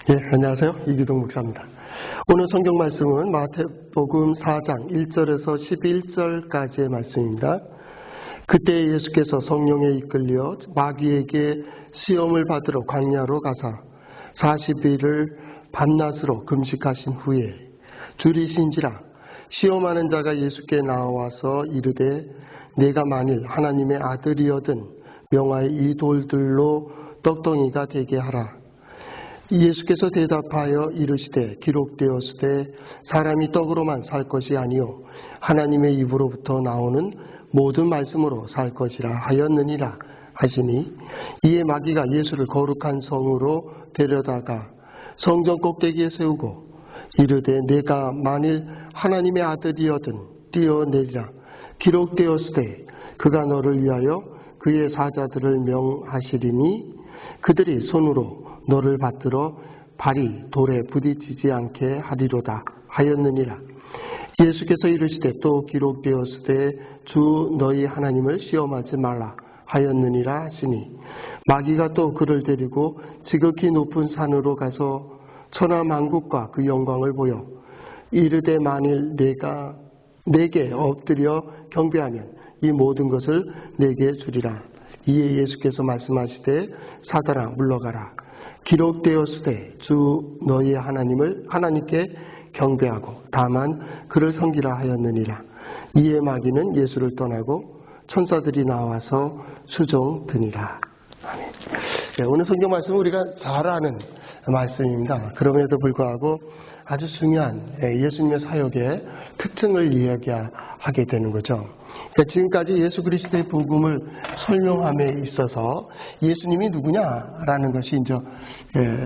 안녕하세요. 이기동 목사입니다. 오늘 성경 말씀은 마태복음 4장 1절에서 11절까지의 말씀입니다. 그때 예수께서 성령에 이끌려 마귀에게 시험을 받으러 광야로 가사 40일을 밤낮으로 금식하신 후에 줄이신지라 시험하는 자가 예수께 나와서 이르되 내가 만일 하나님의 아들이거든 명하여 이 돌들로 떡덩이가 되게 하라. 예수께서 대답하여 이르시되 기록되었으되 사람이 떡으로만 살 것이 아니요 하나님의 입으로부터 나오는 모든 말씀으로 살 것이라 하였느니라 하시니 이에 마귀가 예수를 거룩한 성으로 데려다가 성전 꼭대기에 세우고 이르되 내가 만일 하나님의 아들이거든 뛰어내리라. 기록되었으되 그가 너를 위하여 그의 사자들을 명하시리니 그들이 손으로 너를 받들어 발이 돌에 부딪히지 않게 하리로다 하였느니라. 예수께서 이르시되 또 기록되었으되 주 너희 하나님을 시험하지 말라 하였느니라 하시니 마귀가 또 그를 데리고 지극히 높은 산으로 가서 천하만국과 그 영광을 보여 이르되 만일 내가 내게 엎드려 경배하면 이 모든 것을 내게 주리라. 이에 예수께서 말씀하시되 사단아 물러가라. 기록되었으되 주 너희 하나님께 경배하고 다만 그를 섬기라 하였느니라. 이에 마귀는 예수를 떠나고 천사들이 나와서 수종드니라. 네, 오늘 성경 말씀은 우리가 잘 아는 말씀입니다. 그럼에도 불구하고 아주 중요한 예수님의 사역의 특징을 이야기하게 되는 거죠. 지금까지 예수 그리스도의 복음을 설명함에 있어서 예수님이 누구냐라는 것이 이제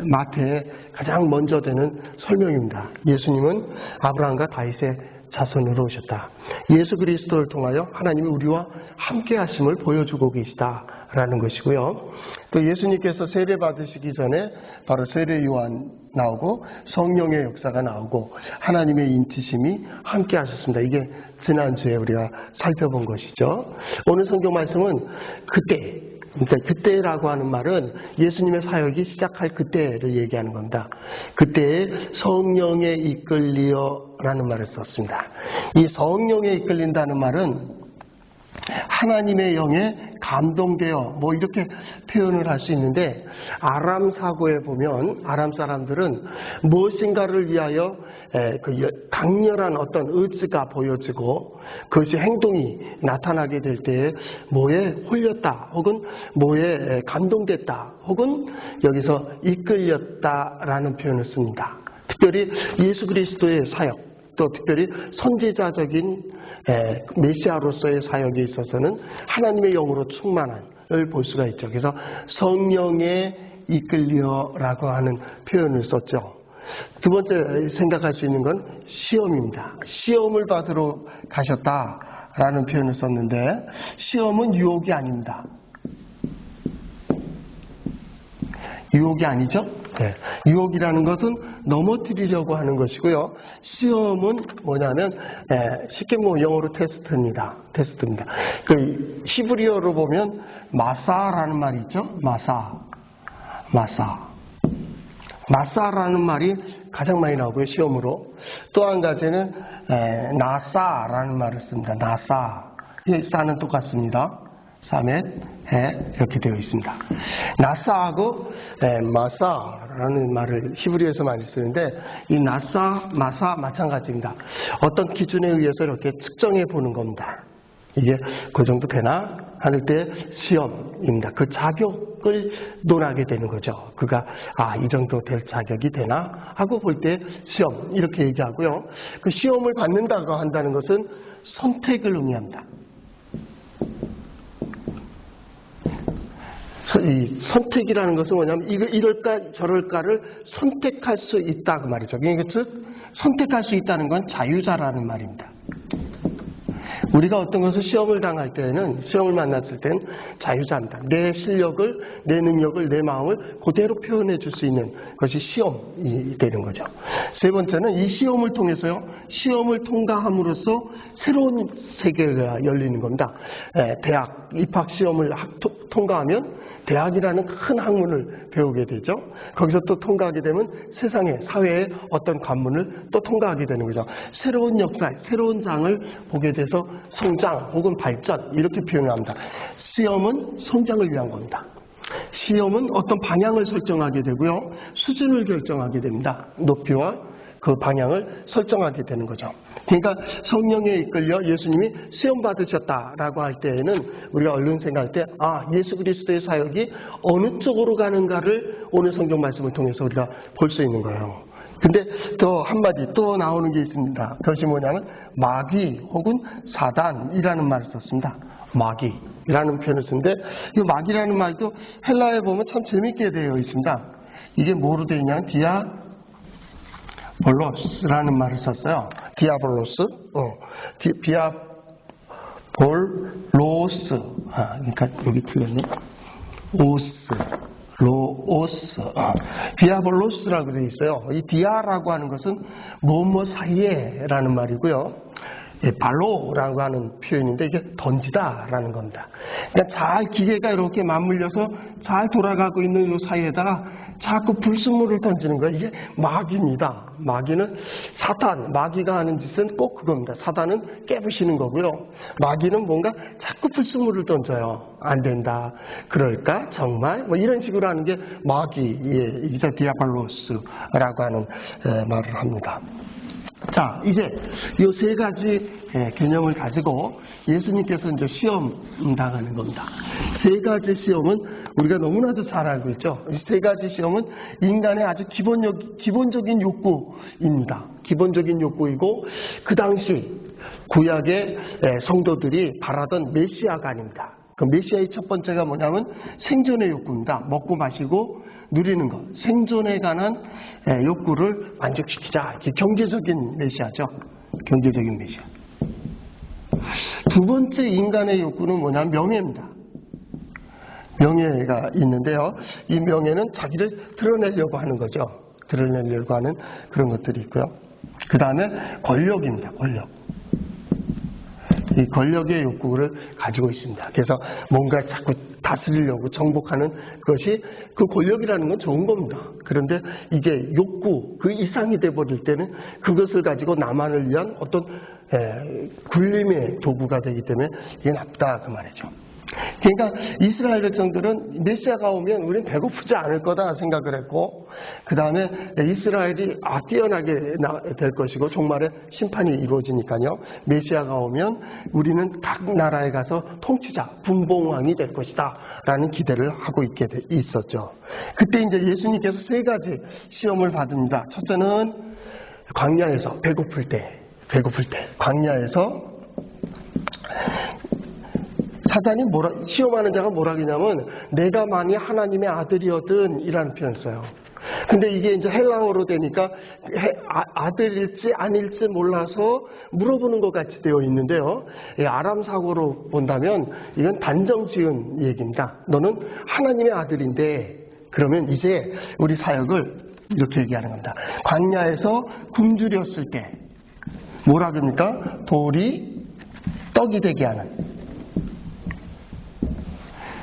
마태에 가장 먼저 되는 설명입니다. 예수님은 아브라함과 다윗의 자손으로 오셨다. 예수 그리스도를 통하여 하나님이 우리와 함께 하심을 보여주고 계시다라는 것이고요. 또 예수님께서 세례 받으시기 전에 바로 세례 요한 나오고 성령의 역사가 나오고 하나님의 인치심이 함께 하셨습니다. 이게 지난주에 우리가 살펴본 것이죠. 오늘 성경 말씀은 그러니까 그때라고 하는 말은 예수님의 사역이 시작할 그때를 얘기하는 겁니다. 그때에 성령에 이끌리어라는 말을 썼습니다. 이 성령에 이끌린다는 말은 하나님의 영에 감동되어 이렇게 표현을 할 수 있는데 아람 사고에 보면 아람 사람들은 무엇인가를 위하여 강렬한 어떤 의지가 보여지고 그것이 행동이 나타나게 될 때에 뭐에 홀렸다 혹은 뭐에 감동됐다 혹은 여기서 이끌렸다라는 표현을 씁니다. 특별히 예수 그리스도의 사역 또 특별히 선지자적인 메시아로서의 사역에 있어서는 하나님의 영으로 충만함을 볼 수가 있죠. 그래서 성령에 이끌려라고 하는 표현을 썼죠. 두 번째 생각할 수 있는 건 시험입니다. 시험을 받으러 가셨다라는 표현을 썼는데 시험은 유혹이 아닙니다. 유혹이 아니죠? 네. 유혹이라는 것은 넘어뜨리려고 하는 것이고요. 시험은 뭐냐면 쉽게 영어로 테스트입니다. 그 히브리어로 보면 마사라는 말이 있죠. 마사라는 말이 가장 많이 나오고요. 시험으로. 또 한 가지는 나사라는 말을 씁니다. 나사. 사는 똑같습니다. 사멧, 해 이렇게 되어 있습니다. 나사하고 마사라는 말을 히브리어에서 많이 쓰는데 이 나사, 마사 마찬가지입니다. 어떤 기준에 의해서 이렇게 측정해 보는 겁니다. 이게 그 정도 되나 하는 때 시험입니다. 그 자격을 논하게 되는 거죠. 그가 이 정도 될 자격이 되나 하고 볼 때 시험 이렇게 얘기하고요. 그 시험을 받는다고 한다는 것은 선택을 의미합니다. 이 선택이라는 것은 뭐냐면 이럴까 저럴까를 선택할 수 있다 그 말이죠. 그러니까 즉 선택할 수 있다는 건 자유자라는 말입니다. 우리가 어떤 것을 시험을 당할 때는 시험을 만났을 때는 자유자입니다. 내 실력을 내 능력을 내 마음을 그대로 표현해 줄 수 있는 것이 시험이 되는 거죠. 세 번째는 이 시험을 통해서요. 시험을 통과함으로써 새로운 세계가 열리는 겁니다. 대학 입학 시험을 통과하면 대학이라는 큰 학문을 배우게 되죠. 거기서 또 통과하게 되면 세상에, 사회의 어떤 관문을 또 통과하게 되는 거죠. 새로운 역사, 새로운 장을 보게 돼서 성장 혹은 발전 이렇게 표현을 합니다. 시험은 성장을 위한 겁니다. 시험은 어떤 방향을 설정하게 되고요. 수준을 결정하게 됩니다. 높이와 그 방향을 설정하게 되는 거죠. 그러니까 성령에 이끌려 예수님이 시험 받으셨다라고 할 때에는 우리가 얼른 생각할 때 예수 그리스도의 사역이 어느 쪽으로 가는가를 오늘 성경 말씀을 통해서 우리가 볼 수 있는 거예요. 근데 또 한마디 또 나오는 게 있습니다. 그것이 뭐냐면 마귀 혹은 사단이라는 말을 썼습니다. 마귀라는 표현을 쓰는데 이 마귀라는 말도 헬라어에 보면 참 재밌게 되어 있습니다. 이게 뭐로 되어 있냐면 디아볼로스라는 말을 썼어요. 디아볼로스, 디아볼로스. 그러니까 여기 틀렸네. 로오스. 디아볼로스라고 되어 있어요. 이 디아라고 하는 것은 뭐뭐 사이에라는 말이고요. 발로라고 하는 표현인데 이게 던지다라는 겁니다. 그러니까 잘 기계가 이렇게 맞물려서 잘 돌아가고 있는 이 사이에다가 자꾸 불순물을 던지는 거예요. 이게 마귀입니다. 마귀는 사탄, 마귀가 하는 짓은 꼭 그겁니다. 사탄은 깨부시는 거고요. 마귀는 뭔가 자꾸 불순물을 던져요. 안 된다. 그럴까? 정말? 뭐 이런 식으로 하는 게 마귀의 이자 디아발로스라고 하는 말을 합니다. 자, 이제 이 세 가지 개념을 가지고 예수님께서 이제 시험 당하는 겁니다. 세 가지 시험은 우리가 너무나도 잘 알고 있죠. 이 세 가지 시험은 인간의 아주 기본적인 욕구입니다. 기본적인 욕구이고 그 당시 구약의 성도들이 바라던 메시아가 아닙니다. 그 메시아의 첫 번째가 뭐냐면 생존의 욕구입니다. 먹고 마시고 누리는 것, 생존에 관한 욕구를 만족시키자. 경제적인 메시아죠. 경제적인 메시아. 두 번째 인간의 욕구는 뭐냐면 명예입니다. 명예가 있는데요. 이 명예는 자기를 드러내려고 하는 거죠. 드러내려고 하는 그런 것들이 있고요. 그 다음에 권력입니다. 권력. 이 권력의 욕구를 가지고 있습니다. 그래서 뭔가 자꾸 다스리려고 정복하는 것이 그 권력이라는 건 좋은 겁니다. 그런데 이게 욕구, 그 이상이 돼버릴 때는 그것을 가지고 나만을 위한 어떤 굴림의 도구가 되기 때문에 이게 나쁘다 그 말이죠. 그러니까 이스라엘 백성들은 메시아가 오면 우리는 배고프지 않을 거다 생각을 했고 그 다음에 이스라엘이 뛰어나게 될 것이고 종말에 심판이 이루어지니까요. 메시아가 오면 우리는 각 나라에 가서 통치자, 분봉왕이 될 것이다 라는 기대를 하고 있었죠. 그때 이제 예수님께서 세 가지 시험을 받습니다. 첫째는 광야에서 배고플 때 광야에서 사단이 시험하는 자가 뭐라 하냐면 내가 만일 하나님의 아들이거든 이라는 표현을 써요. 근데 이게 이제 헬라어로 되니까 아들일지 아닐지 몰라서 물어보는 것 같이 되어 있는데요. 아람사고로 본다면 이건 단정 지은 얘기입니다. 너는 하나님의 아들인데 그러면 이제 우리 사역을 이렇게 얘기하는 겁니다. 광야에서 굶주렸을 때 뭐라 그럽니까? 돌이 떡이 되게 하는.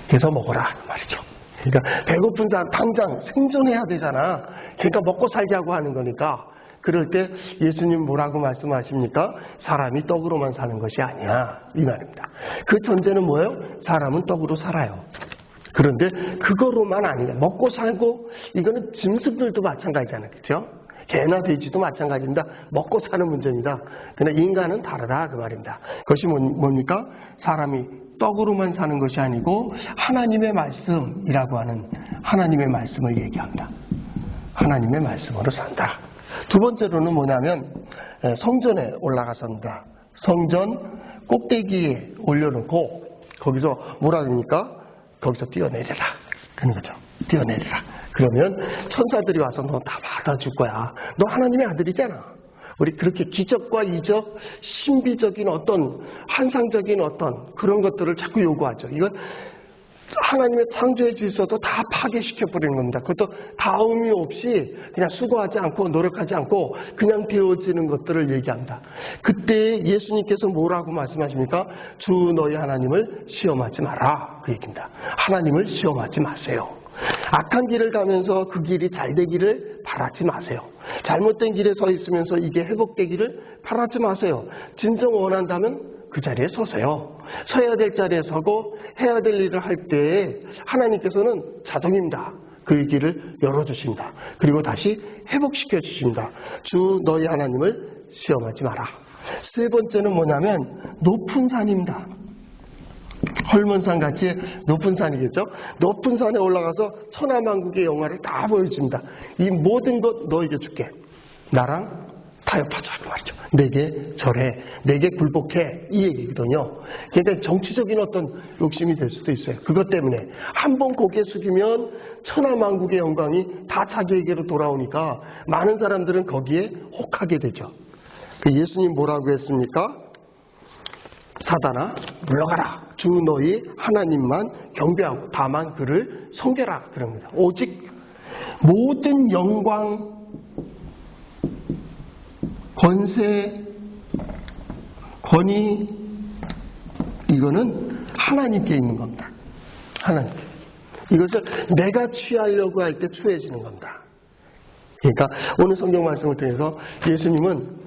그래서 먹어라 말이죠. 그러니까 배고픈 사람 당장 생존해야 되잖아. 그러니까 먹고 살자고 하는 거니까. 그럴 때 예수님 뭐라고 말씀하십니까? 사람이 떡으로만 사는 것이 아니야 이 말입니다. 그 전제는 뭐예요? 사람은 떡으로 살아요. 그런데 그거로만 아니냐. 먹고 살고 이거는 짐승들도 마찬가지잖아요. 그렇죠? 개나 돼지도 마찬가지입니다. 먹고 사는 문제입니다. 그러나 인간은 다르다 그 말입니다. 그것이 뭡니까? 사람이 떡으로만 사는 것이 아니고 하나님의 말씀이라고 하는 하나님의 말씀을 얘기합니다. 하나님의 말씀으로 산다. 두 번째로는 뭐냐면 성전에 올라가서입니다. 성전 꼭대기에 올려놓고 거기서 뭐라 합니까? 거기서 뛰어내려라. 그런 거죠. 뛰어내려라. 그러면 천사들이 와서 너 다 받아줄 거야. 너 하나님의 아들이잖아. 우리 그렇게 기적과 이적, 신비적인 어떤 환상적인 어떤 그런 것들을 자꾸 요구하죠. 이건 하나님의 창조의 질서도 다 파괴시켜버리는 겁니다. 그것도 다 의미 없이 그냥 수고하지 않고 노력하지 않고 그냥 되어지는 것들을 얘기합니다. 그때 예수님께서 뭐라고 말씀하십니까? 주 너희 하나님을 시험하지 마라. 그 얘기입니다. 하나님을 시험하지 마세요. 악한 길을 가면서 그 길이 잘 되기를 바라지 마세요. 잘못된 길에 서 있으면서 이게 회복되기를 바라지 마세요. 진정 원한다면 그 자리에 서세요. 서야 될 자리에 서고 해야 될 일을 할 때 하나님께서는 자동입니다. 그 길을 열어주십니다. 그리고 다시 회복시켜 주십니다. 주 너희 하나님을 시험하지 마라. 세 번째는 뭐냐면 높은 산입니다. 헐몬산 같이 높은 산이겠죠. 높은 산에 올라가서 천하만국의 영화를 다 보여줍니다. 이 모든 것 너에게 줄게. 나랑 타협하자 그 말이죠. 내게 절해, 내게 굴복해 이 얘기거든요. 그러니까 정치적인 어떤 욕심이 될 수도 있어요. 그것 때문에 한번 고개 숙이면 천하만국의 영광이 다 자기에게로 돌아오니까 많은 사람들은 거기에 혹하게 되죠. 예수님 뭐라고 했습니까? 사단아 물러가라. 주 너희 하나님만 경배하고 다만 그를 섬겨라 그럽니다. 오직 모든 영광, 권세, 권위 이거는 하나님께 있는 겁니다. 하나님께. 이것을 내가 취하려고 할 때 취해지는 겁니다. 그러니까 오늘 성경 말씀을 통해서 예수님은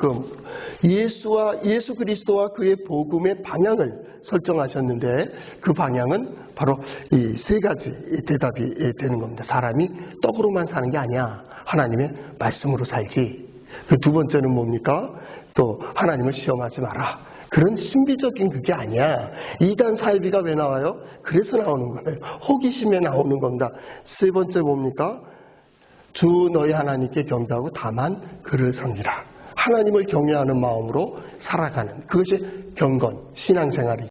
예수 그리스도와 그의 복음의 방향을 설정하셨는데 그 방향은 바로 이 세 가지 대답이 되는 겁니다. 사람이 떡으로만 사는 게 아니야. 하나님의 말씀으로 살지. 그 두 번째는 뭡니까? 또 하나님을 시험하지 마라. 그런 신비적인 그게 아니야. 이단 사이비가 왜 나와요? 그래서 나오는 거예요. 호기심에 나오는 겁니다. 세 번째 뭡니까? 주 너희 하나님께 경배하고 다만 그를 섬기라. 하나님을 경외하는 마음으로 살아가는 그것이 경건, 신앙생활이죠.